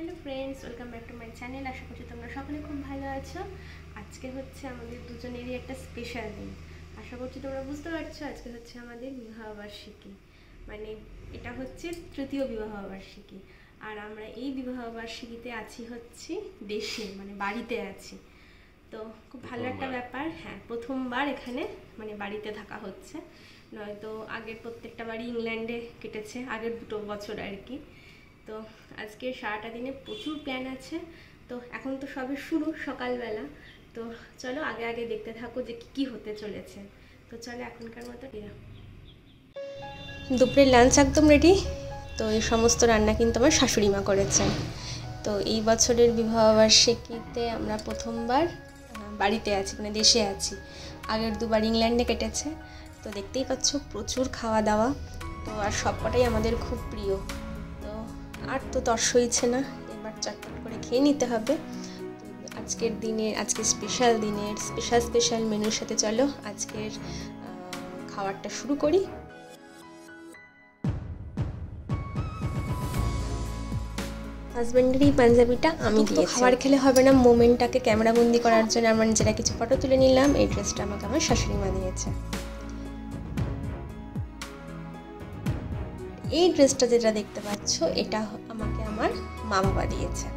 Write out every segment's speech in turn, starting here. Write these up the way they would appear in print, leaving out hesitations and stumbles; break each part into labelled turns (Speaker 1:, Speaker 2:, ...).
Speaker 1: Hello friends welcome back to my channel. आशा करছি তোমরা সকলে খুব ভালো আছো। আজকে হচ্ছে আমাদের দুজনেরই একটা স্পেশাল দিন। আশা করছি তোমরা বুঝতে পারছো আজকে হচ্ছে আমাদের বিবাহ বার্ষিকী, মানে এটা হচ্ছে তৃতীয় বিবাহ বার্ষিকী। আর আমরা এই বিবাহ বার্ষিকীতে আছি হচ্ছে দেশে, মানে বাড়িতে আছি। তো খুব ভালো একটা ব্যাপার। হ্যাঁ, প্রথমবার এখানে মানে বাড়িতে থাকা হচ্ছে, নয়তো আগের প্রত্যেকটা বাড়ি ইংল্যান্ডে কেটেছে আগের 2 বছর আর কি। তো আজকে সারাটা দিনে প্রচুর প্ল্যান আছে। তো এখন তো সবে শুরু সকালবেলা, তো চলো আগে আগে দেখতে থাকো যে কী হতে চলেছে। তো চলো এখনকার মতো দুপুরের লাঞ্চ একদম রেডি। তো এই সমস্ত রান্না কিন্তু আমার শাশুড়ি মা করেছেন। তো এই বছরের বিবাহবার্ষিকীতে আমরা প্রথমবার বাড়িতে আছি, মানে দেশে আছি। আগের 2 বার ইংল্যান্ডে কেটেছে। তো দেখতেই পাচ্ছ প্রচুর খাওয়া দাওয়া। তো আর সবকটাই আমাদের খুব প্রিয়। তো আর তো তর সইছে না, এবার চটপট করে খেয়ে নিতে হবে। আজকের দিনের স্পেশাল দিনের স্পেশাল মেনুর সাথে চলো আজকের খাবারটা শুরু করি। হাজব্যান্ডের এই পাঞ্জাবিটা আমি দিয়েছি। খাবার খেলে হবে না, মোমেন্টটাকে ক্যামেরাবন্দি করার জন্য আমরা নিজেরা কিছু ফটো তুলে নিলাম। এই ড্রেসটা আমাকে আমার শাশুড়ি মা দিয়েছে। এই ড্রেসটা যেটা দেখতে পাচ্ছ এটা আমাকে আমার মা বাবা দিয়েছে।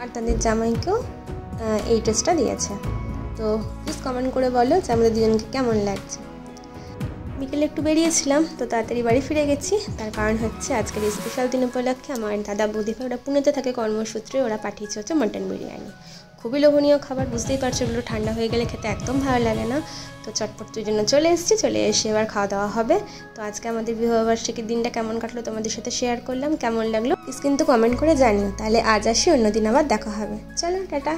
Speaker 1: আর তাদের জামাইকেও এই ড্রেসটা দিয়েছে। তো প্লিজ কমেন্ট করে বলো যে আমাদের দুজনকে কেমন লাগছে। বিকেলে একটু বেরিয়েছিলাম, তো তাড়াতাড়ি বাড়ি ফিরে গেছি। তার কারণ হচ্ছে আজকের এই স্পেশাল দিন উপলক্ষে আমার দাদা বৌদি ভাই ওরা পুনেতে থাকে কর্মসূত্রে, ওরা পাঠিয়েছে হচ্ছে মাটন বিরিয়ানি। খুবই লোভনীয় খাবার, বুঝতেই পারছো এগুলো ঠান্ডা হয়ে গেলে খেতে একদম ভালো লাগে না। তো চটপট তুই জন্য চলে এসে এবার খাওয়া দাওয়া হবে। তো আজকে আমাদের বিবাহবার্ষিকীর দিনটা কেমন কাটলো তোমাদের সাথে শেয়ার করলাম। কেমন লাগলো প্লিজ কিন্তু কমেন্ট করে জানিও। তাহলে আজ আসি, অন্যদিন আবার দেখা হবে। চলো টাটা।